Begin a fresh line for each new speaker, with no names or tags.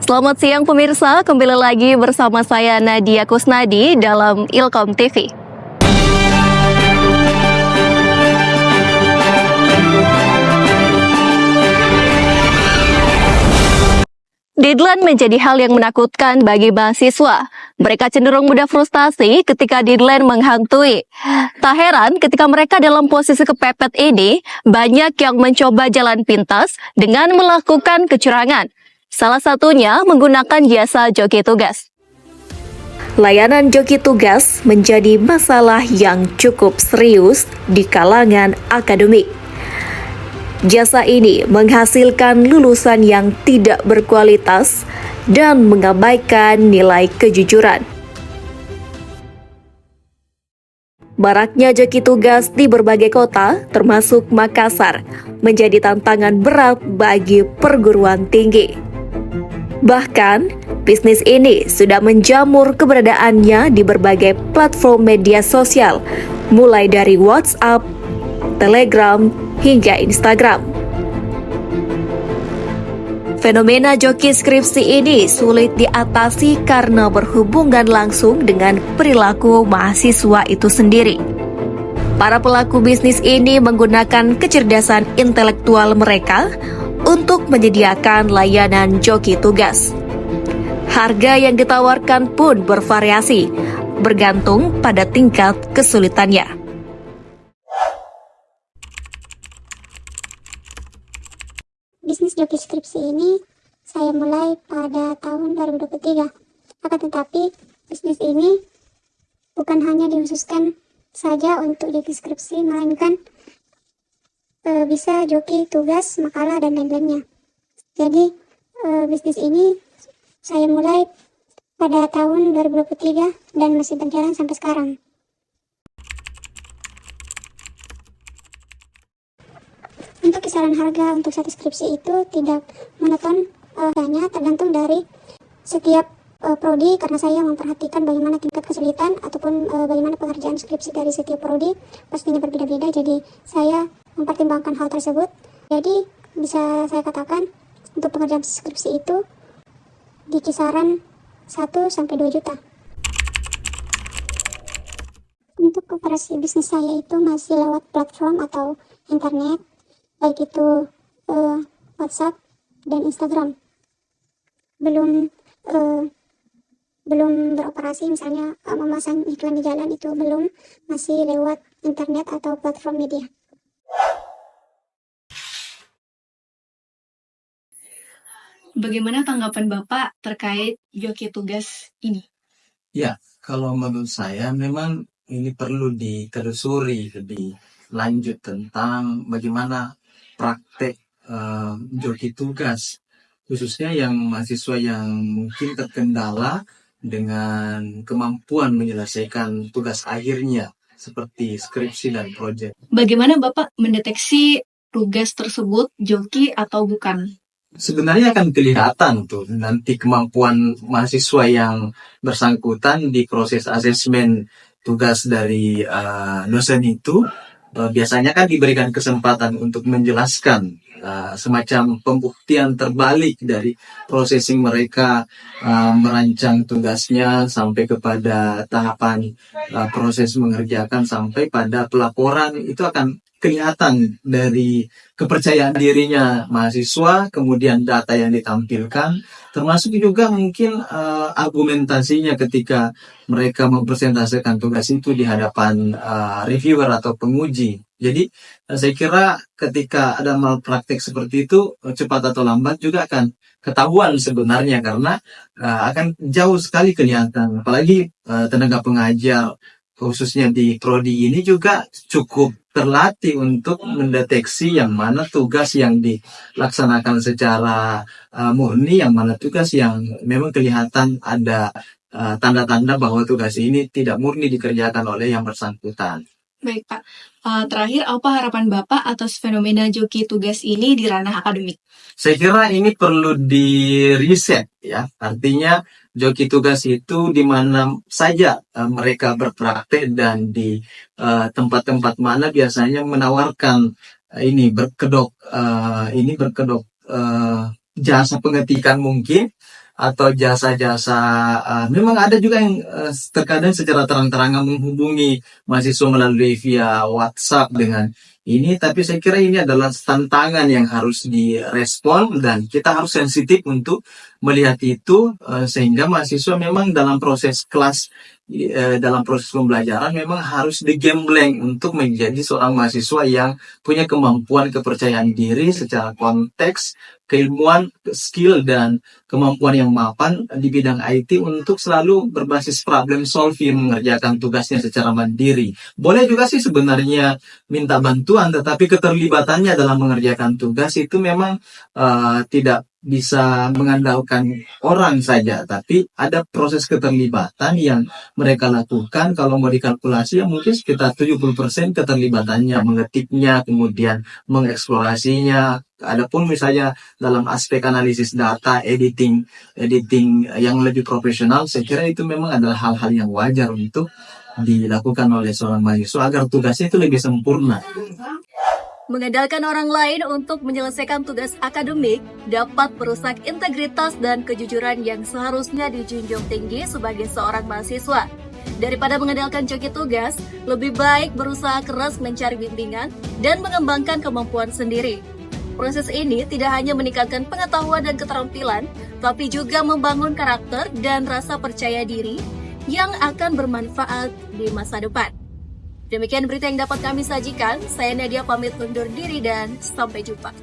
Selamat siang pemirsa, kembali lagi bersama saya Nadia Kusnadi dalam Ilkom TV. Deadline menjadi hal yang menakutkan bagi mahasiswa. Mereka cenderung mudah frustasi ketika deadline menghantui. Tak heran ketika mereka dalam posisi kepepet ini, banyak yang mencoba jalan pintas dengan melakukan kecurangan. Salah satunya menggunakan jasa joki tugas. Layanan joki tugas menjadi masalah yang cukup serius di kalangan akademik. Jasa ini menghasilkan lulusan yang tidak berkualitas dan mengabaikan nilai kejujuran. Maraknya joki tugas di berbagai kota, termasuk Makassar, menjadi tantangan berat bagi perguruan tinggi. Bahkan, bisnis ini sudah menjamur keberadaannya di berbagai platform media sosial, mulai dari WhatsApp, Telegram, hingga Instagram. Fenomena joki skripsi ini sulit diatasi karena berhubungan langsung dengan perilaku mahasiswa itu sendiri. Para pelaku bisnis ini menggunakan kecerdasan intelektual mereka untuk menyediakan layanan joki tugas. Harga yang ditawarkan pun bervariasi, bergantung pada tingkat kesulitannya.
Bisnis joki skripsi ini saya mulai pada tahun 2023. Akan tetapi, bisnis ini bukan hanya dikhususkan saja untuk joki skripsi, melainkan bisa joki tugas, makalah, dan lain-lainnya. Jadi, bisnis ini saya mulai pada tahun 2023 dan masih berjalan sampai sekarang. Untuk kisaran harga untuk satu skripsi itu tidak monoton, hanya tergantung dari setiap prodi, karena saya memperhatikan bagaimana tingkat kesulitan ataupun bagaimana pengerjaan skripsi dari setiap prodi pastinya berbeda-beda. Jadi saya mempertimbangkan hal tersebut. Jadi bisa saya katakan untuk pengerjaan skripsi itu di kisaran 1-2 juta. Untuk operasi bisnis saya itu masih lewat platform atau internet, baik itu WhatsApp dan Instagram. Belum beroperasi, misalnya memasang iklan di jalan itu belum, masih lewat internet atau platform media.
Bagaimana tanggapan Bapak terkait joki tugas ini?
Ya, kalau menurut saya memang ini perlu ditelusuri lebih lanjut tentang bagaimana praktek joki tugas, khususnya yang mahasiswa yang mungkin terkendala dengan kemampuan menyelesaikan tugas akhirnya seperti skripsi dan proyek.
Bagaimana Bapak mendeteksi tugas tersebut joki atau bukan?
Sebenarnya akan kelihatan tuh nanti kemampuan mahasiswa yang bersangkutan di proses asesmen tugas dari dosen itu. Biasanya kan diberikan kesempatan untuk menjelaskan semacam pembuktian terbalik dari processing mereka merancang tugasnya sampai kepada tahapan proses mengerjakan sampai pada pelaporan. Itu akan kelihatan dari kepercayaan dirinya mahasiswa, kemudian data yang ditampilkan, termasuk juga mungkin argumentasinya ketika mereka mempresentasikan tugas itu di hadapan reviewer atau penguji. Jadi saya kira ketika ada malpraktek seperti itu, cepat atau lambat juga akan ketahuan sebenarnya, karena akan jauh sekali kelihatan. Apalagi tenaga pengajar khususnya di prodi ini juga cukup terlatih untuk mendeteksi yang mana tugas yang dilaksanakan secara murni, yang mana tugas yang memang kelihatan ada tanda-tanda bahwa tugas ini tidak murni dikerjakan oleh yang bersangkutan.
Baik, Pak. Terakhir, apa harapan Bapak atas fenomena joki tugas ini di ranah akademik?
Saya kira ini perlu di-riset ya. Artinya joki tugas itu di mana saja mereka berpraktek dan di tempat-tempat mana biasanya menawarkan berkedok jasa pengetikan mungkin atau jasa-jasa memang ada juga yang terkadang secara terang-terangan menghubungi mahasiswa melalui via WhatsApp dengan ini, tapi saya kira ini adalah tantangan yang harus direspon dan kita harus sensitif untuk melihat itu sehingga mahasiswa memang dalam proses kelas dalam proses pembelajaran memang harus digembleng untuk menjadi seorang mahasiswa yang punya kemampuan kepercayaan diri secara konteks, keilmuan, skill, dan kemampuan yang mapan di bidang IT untuk selalu berbasis problem solving, mengerjakan tugasnya secara mandiri. Boleh juga sih sebenarnya minta bantuan, tetapi keterlibatannya dalam mengerjakan tugas itu memang tidak bisa mengandalkan orang saja, tapi ada proses keterlibatan yang mereka lakukan. Kalau mau dikalkulasi ya mungkin sekitar 70% keterlibatannya, mengetiknya, kemudian mengeksplorasinya. Adapun misalnya dalam aspek analisis data, editing yang lebih profesional, saya kira itu memang adalah hal-hal yang wajar untuk dilakukan oleh seorang mahasiswa agar tugasnya itu lebih sempurna.
Mengandalkan orang lain untuk menyelesaikan tugas akademik dapat merusak integritas dan kejujuran yang seharusnya dijunjung tinggi sebagai seorang mahasiswa. Daripada mengandalkan joki tugas, lebih baik berusaha keras mencari bimbingan dan mengembangkan kemampuan sendiri. Proses ini tidak hanya meningkatkan pengetahuan dan keterampilan, tapi juga membangun karakter dan rasa percaya diri yang akan bermanfaat di masa depan. Demikian berita yang dapat kami sajikan. Saya Nadia pamit undur diri dan sampai jumpa.